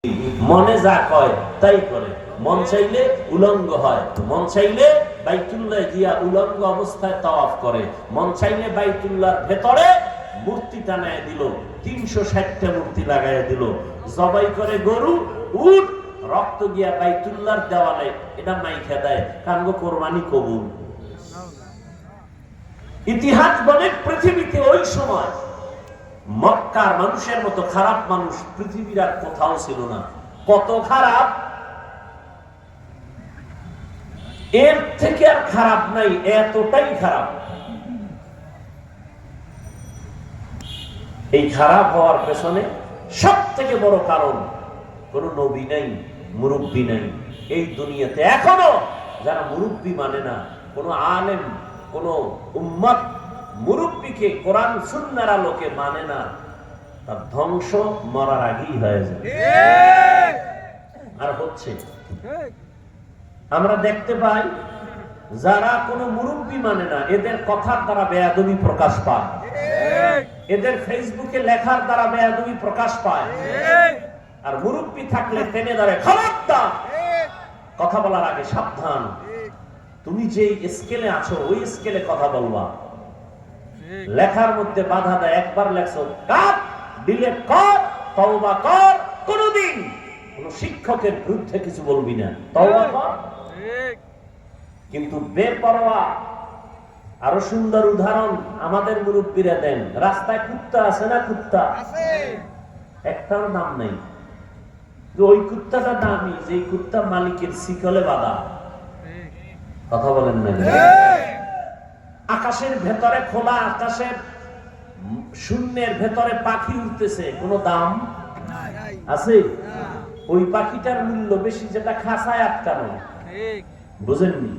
মনে যা কয় তাই করে, মন চাইলে উলঙ্গ হয়, মন চাইলে বাইতুল্লাহ গিয়া উলঙ্গ অবস্থায় তাওয়াফ করে, মন চাইলে বাইতুল্লাহর ভেতরে মূর্তি টানায় দিল, 360টা মূর্তি লাগায় দিল, জবাই করে গরু উট, রক্ত গিয়া বাইতুল্লাহর দেওয়ালে এটা মাইখা দেয়, কানগো কোরবানি কবুল। ইতিহাস বলে পৃথিবীতে ওই সময় মক্কার মানুষের মতো খারাপ মানুষ পৃথিবীর আর কোথাও ছিল না। কত খারাপ, এর থেকে আর খারাপ নাই, এতটাই খারাপ। এই খারাপ হওয়ার পেছনে সব থেকে বড় কারণ, কোন নবী নাই, মুরব্বী নাই। এই দুনিয়াতে এখনো যারা মুরব্বী মানে না, কোন আলেম, কোন উম্মত মুরব্বীকে কোরআন সুন্নাহর আলোকে মানে না, তার ধ্বংস মরার আগেই হয়ে যায়। আর হচ্ছে, আমরা দেখতে পাই যারা কোনো মুরব্বী মানে না, এদের কথার দ্বারা বেয়াদবি প্রকাশ পায়, এদের ফেসবুকে লেখার দ্বারা বেয়াদবি প্রকাশ পায়। আর মুরব্বী থাকলে টেনে ধরে, খবরদার, কথা বলার আগে সাবধান, তুমি যে স্কেলে আছো ওই স্কেলে কথা বলবা। লেখার মধ্যে বাধা দেয়, একবার লেখছো কাট, ডিলিট কর, তওবা কর, কোনদিন কোন শিক্ষকের বিরুদ্ধে কিছু বলবি না, তওবা কর। কিন্তু বেপরোয়া, আরো সুন্দর উদাহরণ আমাদের মুরব্বীরা দেন। রাস্তায় কুত্তা আছে না? কুত্তা একটার দাম নেই, ওই কুত্তাটা দামি যে কুত্তা মালিকের শিকলে বাঁধা। কথা বলেন না? আকাশের ভেতরে, খোলা আকাশের শূন্যের ভেতরে পাখি উঠতেছে, কোনো দাম আছে? ওই পাখিটার মূল্য বেশি যেটা খাঁচায় আটকানো। বুঝেননি?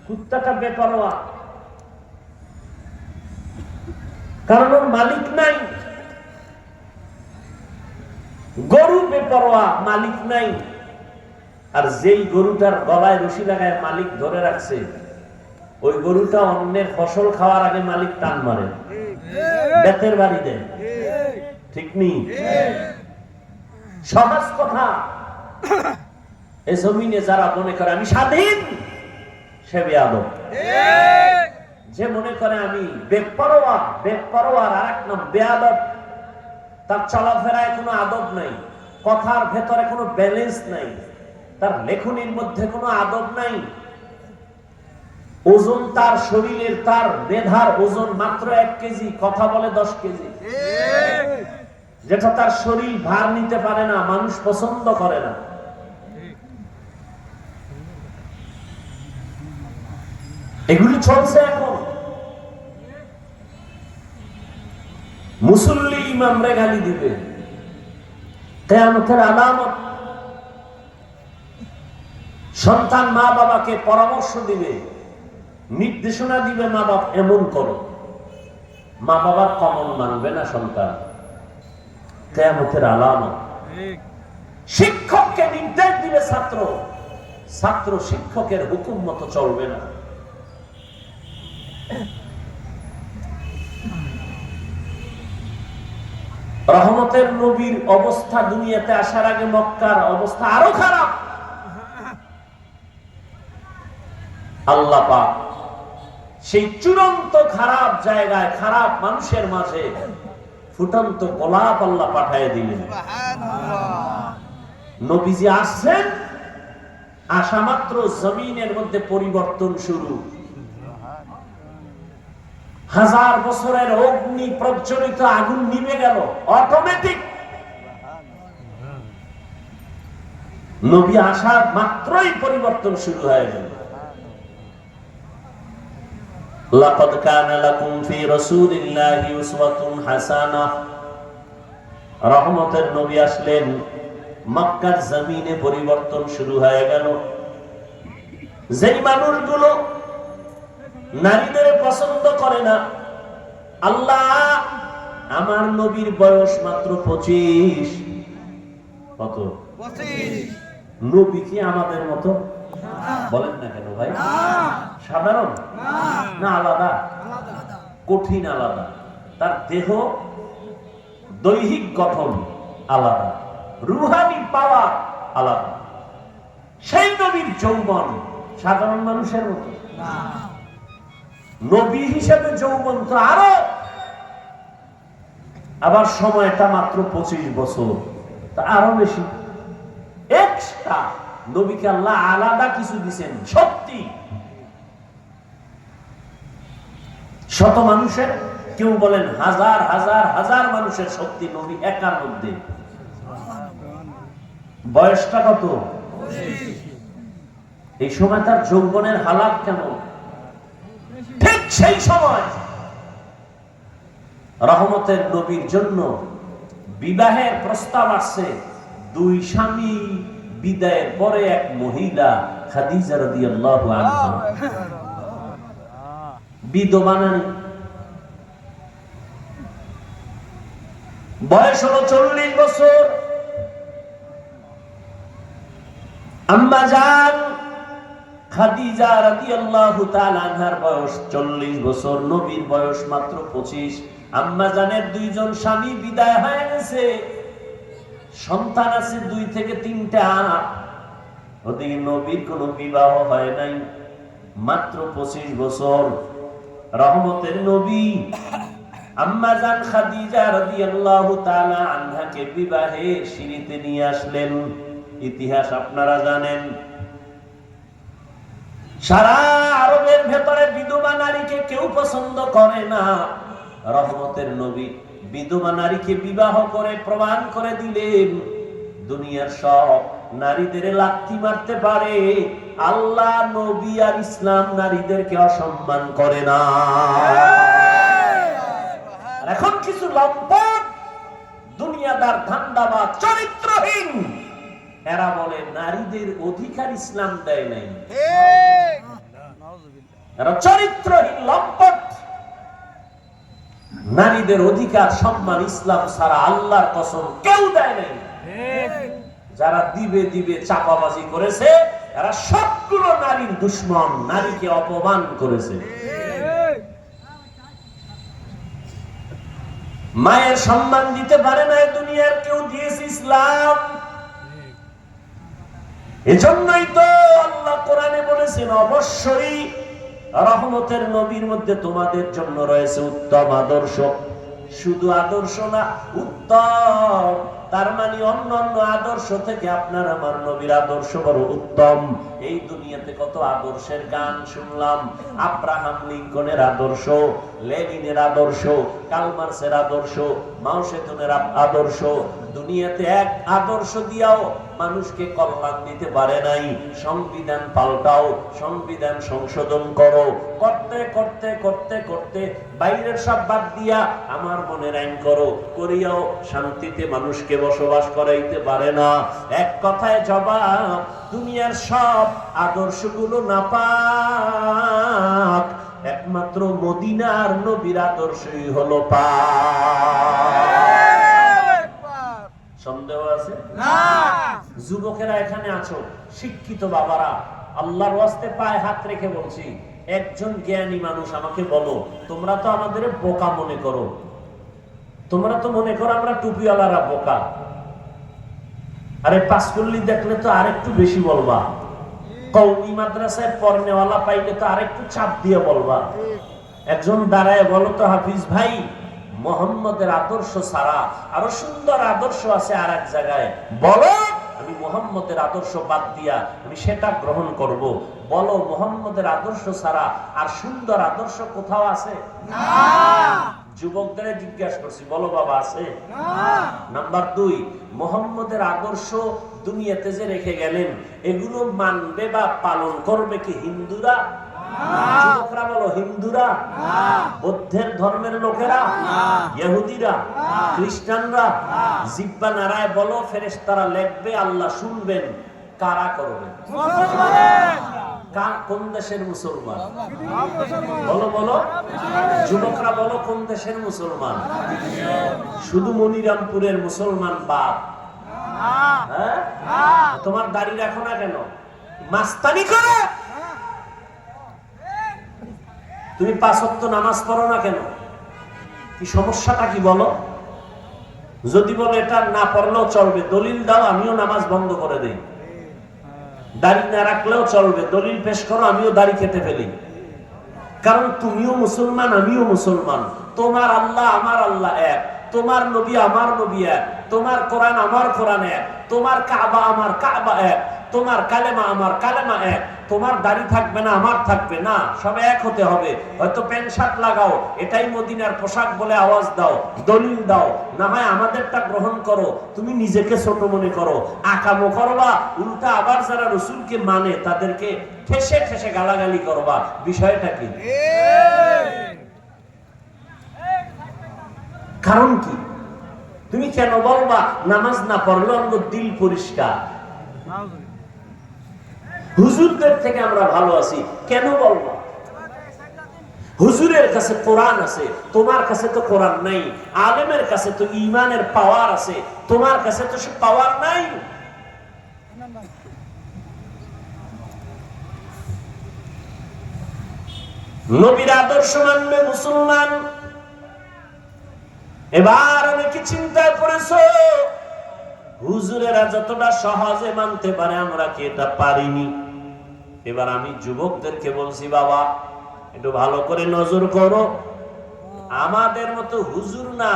কুত্তাটা বেপরোয়া, কারণ ওর মালিক নাই। গরু বেপরোয়া, মালিক নাই। আর যেই গরুটার গলায় রশি লাগায় মালিক ধরে রাখছে, ওই গরুটা অন্যের ফসল খাওয়ার আগে মালিক টান মারে, বেতের বাড়ি দেয়। ঠিক নেই? সহজ কথা। এই জমিনে যারা মনে করে আমি স্বাধীন, সে বেয়াদব। যে মনে করে আমি বেপরোয়া, বেপরোয়ার আরেক নাম বেয়াদব। তার চলাফেরায় কোনো আদব নাই, কথার ভেতরে কোনো ব্যালেন্স নাই, তার লেখনির মধ্যে কোনো আদব নাই। ওজন তার শরীরের, তার মেধার ওজন মাত্র 1 কেজি, কথা বলে 10 কেজি। যেটা তার শরীর ভার নিতে পারে না, মানুষ পছন্দ করে না। এগুলি চলছে এখন। মুসল্লি ইমামরে গালি দিবে, কিয়ামতের আলামত। সন্তান মা বাবাকে পরামর্শ দিবে, নির্দেশনা দিবে, মা বাবা এমন করো। মা বাবার কমন মানবে না সন্তান, কিয়ামতের আলামত। শিক্ষককে নির্দেশ দিবে ছাত্র, ছাত্র শিক্ষকের হুকুম মতো চলবে না। রহমতের নবীর অবস্থা দুনিয়াতে আসার আগে মক্কার অবস্থা আরো খারাপ। আল্লাহ পাক সেই চূড়ান্ত খারাপ জায়গায়, খারাপ মানুষের মাঝে ফুটন্ত গোলাপ আল্লাহ পাঠিয়ে দিলেন। নবীজি আসছেন, আসা মাত্র জমিনের মধ্যে পরিবর্তন শুরু। 1000 বছরের অগ্নি প্রজ্বলিত আগুন নিভে গেল অটোমেটিক। নবী আসা মাত্রই পরিবর্তন শুরু হয়ে গেল। লাকাদ কানা লাকুম ফি রাসূলিল্লাহি উসওয়াতুন হাসানাহ। রহমতের নবী আসলেন, মক্কার জমিনে পরিবর্তন শুরু হয়ে গেল। যেই মানুষগুলো নারীদের পছন্দ করে না, আল্লাহ আমার নবীর বয়স মাত্র 25। কত? 25। নবী কি আমাদের মতো? বলেন না কেন ভাই? সাধারণ না, আলাদা, কঠিন আলাদা। তার দেহ দৈহিক গঠন আলাদা, রুহানি পাওয়ার আলাদা। সেই নবীর যৌবন সাধারণ মানুষের মতো না, নবী হিসেবে যৌবন তো আরো, আবার সময়টা মাত্র 25 বছর, তা আরো বেশি এক্সট্রা। নবীকে আল্লাহ আলাদা কিছু দিচ্ছেন। সত্যি শত মানুষের, কেউ বলেন হাজার হাজার হাজার মানুষের শক্তি নবী একার মধ্যে। বয়সটা কত? এই সময় তার যৌবনের হালাত কেমন? ঠিক সেই সময় রহমতের নবীর জন্য বিবাহের প্রস্তাব আসছে। দুই স্বামী বিদায়ের পরে এক মহিলা খাদিজা রাদিয়াল্লাহু আনহা বিধবা নারী, বয়স হলো 40 বছর। আম্মা জান খাদিজা রাদিয়াল্লাহু তাআলা আনহার বয়স 40 বছর, নবীর বয়স মাত্র 25। আম্মা জানের দুইজন স্বামী বিদায় হয়ে গেছে, সন্তান আছে 2 থেকে 3টা। ওদিকে নবীর কোনো বিবাহ হয় নাই, মাত্র 25 বছর। রহমতের নবী আম্মা জান খাদিজা রাদিয়াল্লাহু তাআলা আনহাকে বিবাহের সিঁড়িতে নিয়ে আসলেন। ইতিহাস আপনারা জানেন, সারা আরবের ভেতরে বিধবা নারীকে কেউ পছন্দ করে না। রহমতের নবী বিধবা নারীকে বিবাহ করে প্রমাণ করে দিলেন, দুনিয়ার সব নারীদের লাথি মারতে পারে, আল্লাহ নবী আর ইসলাম নারীদেরকে অসম্মান করে না। এখন কিছু লম্পট দুনিয়াদার ধান্দাবাজ চরিত্রহীন, এরা বলে নারীদের অধিকার ইসলাম দেয় নাই। এরা চরিত্রহীন লম্পট। নারীদের অধিকার সম্মান ইসলাম ছাড়া আল্লাহর কসম কেউ দেয় নাই। যারা দিবে দিবে চাপাবাজি করেছে, এরা সবগুলো নারীর দুশ্মন, নারীকে অপমান করেছে। মায়ের সম্মান দিতে পারে না দুনিয়ার কেউ, দিয়েছে ইসলাম। এজন্যই তো আল্লাহ কোরআনে বলেছেন, অবশ্যই রহমতের নবীর মধ্যে তোমাদের জন্য রয়েছে উত্তম আদর্শ। শুধু আদর্শ না, উত্তম। তার মানে অন্যান্য আদর্শ থেকে আপনার আমার নবীর আদর্শ বড় উত্তম। এই দুনিয়াতে কত আদর্শের গান শুনলাম, আব্রাহাম লিঙ্কনের আদর্শ, লেনিনের আদর্শ, কার্ল মার্ক্সের আদর্শ, মাও সেতুনের আদর্শ। দুনিয়াতে এক আদর্শ দিয়াও মানুষকে কল্যাণ দিতে পারে নাই। সংবিধান পাল্টাও, সংবিধান সংশোধন করো, করতে করতে করতে করতে বাইরের সব বাদ দিয়া আমার মনের আইন করো, করিয়াও শান্তিতে মানুষকে বসবাস করাইতে পারে না। এক কথায় জবাব, দুনিয়ার সব আদর্শগুলো নাপাক, একমাত্র মদিনার নবীর আদর্শই হলো পাক। সন্দেহ আছে না? যুবকেরা এখানে আছো, শিক্ষিত বাবারা, আল্লাহর ওয়াস্তে পায়ে হাত রেখে বলছি, একজন জ্ঞানী মানুষ আমাকে বলো, তোমরা তো আমাদের বোকা মনে করো, তোমরা তো মনে করো আমরা টুপিওয়ালারা বোকা। আরে পাঁচকল্লি দেখলে তো আরেকটু বেশি বলবা, কওমি মাদ্রাসায় পড়নেওয়ালা পাইলে তো আরেকটু চাপ দিয়ে বলবা। একজন দাঁড়ায় বলো তো, হাফিজ ভাই, মুহাম্মদের আদর্শ ছাড়া আরো সুন্দর আদর্শ আছে আর এক জায়গায়, বলো। আমি মুহাম্মদের আদর্শ বাদ দিয়া আমি সেটা গ্রহণ করব। বলো, মুহাম্মদের আদর্শ ছাড়া আর সুন্দর আদর্শ কোথাও আছে? না। যুবকদের জিজ্ঞাসা করছি, বলো বাবা, আছে? না। নাম্বার 2, মুহাম্মদের আদর্শ দুনিয়াতে যে রেখে গেলেন, এগুলো মানবে বা পালন করবে কি হিন্দুরা? যুবকরা বলো, হিন্দুরা? বৌদ্ধের ধর্মের লোকেরা? ইহুদিরা? খ্রিস্টানরা? জিহ্বা নাড়ায় বলো, ফেরেশতারা লিখবে, আল্লাহ শুনবেন। কারা করবে? কোন দেশের মুসলমান? বলো বলো, যুবকরা বলো, কোন দেশের মুসলমান? শুধু মনিরামপুরের মুসলমান বাপ? হ্যাঁ, তোমার দাড়ি রাখো না কেন? মাস্তানি করো? তুমি 5 ওয়াক্ত নামাজ পড়ো না কেন? কি সমস্যাটা কি বলো? যদি বলে এটা না পড়লেও চলবে, দলিল দাও, আমিও নামাজ বন্ধ করে দেই। দাড়ি না রাখলেও চলবে, দলিল পেশ করো, আমিও দাড়ি কেটে ফেলি। কারণ তুমিও মুসলমান, আমিও মুসলমান। তোমার আল্লাহ আমার আল্লাহ এক, তোমার নবী আমার নবী এক, তোমার কোরআন আমার কোরআন এক, তোমার কাবা আমার কাবা এক, তোমার কালেমা আমার কালেমা এক। তোমার দাড়ি থাকবে না, আমার থাকবে না, সব এক হতে হবে। হয়তো প্যান্ট শার্ট লাগাও, এটাই মদিনার পোশাক বলে আওয়াজ দাও, দলিল দাও, না হয় আমাদেরটা গ্রহণ করো। তুমি নিজেকে ছোট মনে করো, আকামো করবা, উল্টা আবার যারা রসুলকে মানে তাদেরকে ঠেসে ঠেসে গালাগালি করবা। বিষয়টা কি? কারণ কি? তুমি কেন বলবা নামাজ না পড়লে আমার দিল পরিষ্কার? হুজুরদের থেকে আমরা ভালো আছি কেন বলবা? হুজুরের কাছে কোরআন আছে, তোমার কাছে তো কোরআন নাই। আলেমের কাছে তো ঈমানের পাওয়ার আছে, তোমার কাছে তো সে পাওয়ার নাই। নবীর আদর্শ মানবে মুসলমান। এবার অনেকে চিন্তায় পড়েছো, হুজুরেরা যতটা সহজে মানতে পারে আমরা কি এটা পারিনি? এবার আমি যুবকদেরকে বলছি, বাবা একটু ভালো করে নজর করো। আমাদের মতো হুজুর না,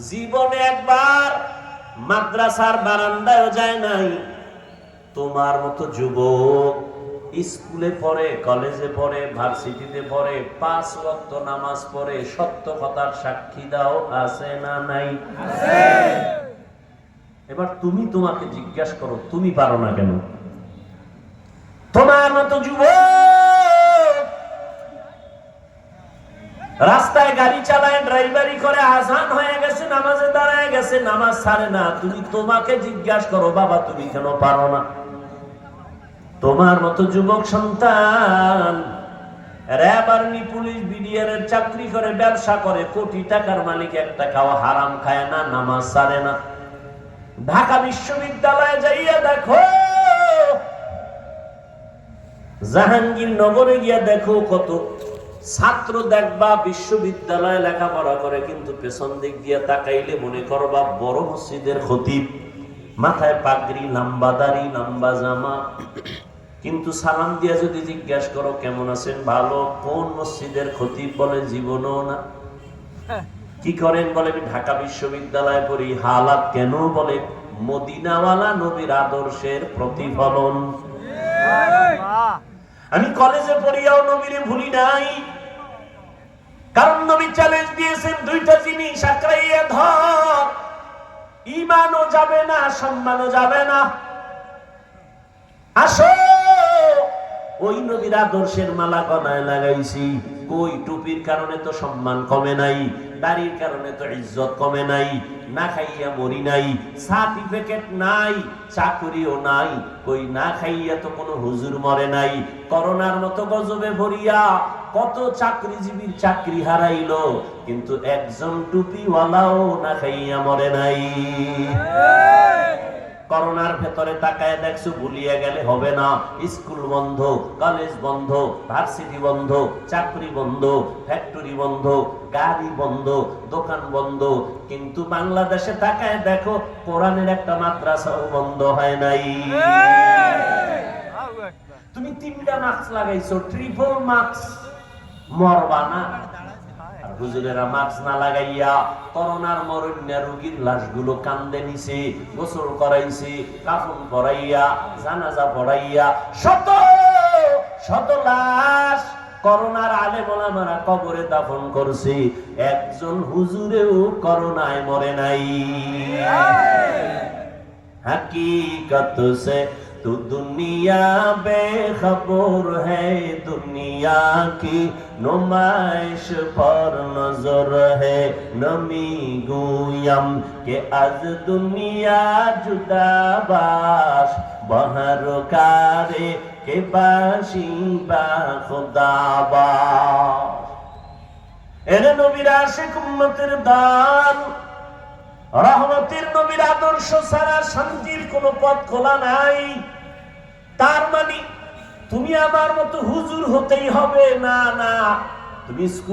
জীবনে একবার মাদ্রাসার বারান্দায়ও যায় নাই। তোমার মতো যুবক স্কুলে পড়ে, কলেজে পড়ে, ভার্সিটিতে পড়ে, 5 ওয়াক্ত নামাজ পড়ে, সত্য কথার সাক্ষী দাও, আছে না নাই? এবার তুমি তোমাকে জিজ্ঞাসা করো, তুমি পারো না কেন? তোমার মতো যুবক রাস্তায় গাড়ি চালায়, ড্রাইভারি করে, আজান হয়ে গেছে, নামাজে দাঁড়ায় গেছে, নামাজ ছাড়ে না। তুমি তোমাকে জিজ্ঞাসা করো, বাবা তুমি কেন পারো না? তোমার মতো যুবক সন্তান র‍্যাব, আর্মি, পুলিশ, বিডিআর এর চাকরি করে, ব্যবসা করে, কোটি টাকার মালিক, একটা খাওয়া হারাম খায় না, নামাজ ছাড়ে না। ঢাকা বিশ্ববিদ্যালয়ে যাইয়া দেখো, জাহাঙ্গীরনগরে গিয়া দেখো, কত ছাত্র দেখবা বিশ্ববিদ্যালয়ে লেখাপড়া করে, কিন্তু পেছন দিক দিয়া তাকাইলে মনে করবা বড় মসজিদের খতিব, মাথায় পাগড়ি, লম্বা দাড়ি, লম্বা জামা। কিন্তু সালাম দিয়া যদি জিজ্ঞাসা করো কেমন আছেন, ভালো, কোন মসজিদের খতিব, বলে জীবনও না। কি করেন, বলে আমি ঢাকা বিশ্ববিদ্যালয়ে পড়ি। হালাত কেন, বলে মদিনাওয়ালা নবীর আদর্শের প্রতিফলন। আমি কলেজে পড়িয়াও নবীরে ভুলি নাই, কারণ নবী চ্যালেঞ্জ দিয়েছেন, 2টা জিনিস আঁকড়াইয়া ধর, ঈমানও যাবে না, সম্মানও যাবে না। আসো, ওই নবীর আদর্শের মালা গলায় লাগাইছি। কই, টুপির কারণে তো সম্মান কমে নাই, দাড়ির কারণে তো ইজ্জত কমে নাই, না খাইয়া মরি নাই, সার্টিফিকেট নাই, চাকরিও নাই। কই, না খাইয়া তো কোনো হুজুর মরে নাই। করোনার মতো গজবে ভরিয়া কত চাকরিজীবীর চাকরি হারাইলো, কিন্তু একজন টুপিওয়ালাও না খাইয়া মরে নাই। করোনার ভেতরে তাকায় দেখছো, ভুলিয়া গেলে হবে না। স্কুল বন্ধ, কলেজ বন্ধ, ভার্সিটি বন্ধ, চাকরি বন্ধ, ফ্যাক্টরি বন্ধ, গাড়ি বন্ধ, দোকান বন্ধ। কিন্তু বাংলাদেশে তাকায় দেখো, কোরআনের একটা মাদ্রাসাও বন্ধ হয় নাই। তুমি 3টা মাস্ক লাগাইছো, ট্রিপল মাস্ক, মরবা না। হুজুরেরা মাস্ক না লাগাইয়া করোনার মরণা রোগীর লাশগুলো কান্দে নিছে, গোসল করাইছে, কাফন পরাইয়া, জানাজা পড়াইয়া, শত শত লাশ করোনার আলেম ওলামারা কবরে দাফন করছে। একজন হুজুরেও করোনায় মরে নাই। हकीकत से तू दुनिया बेखबर है, दुनिया की नुमाइश पर नजर है। नमी गुयम के आज दुनिया जुदा बाश, बहर कारे के बाशी बा खुदा बाश। एरे नबीर आशिक उम्मतेर दान, রহমতের নবীর আদর্শ ছাড়া শান্তির কোন পথ খোলা নাই। তার মানে তুমি আমার মতো হুজুর হতেই হবে না, না। তুমি স্কুলে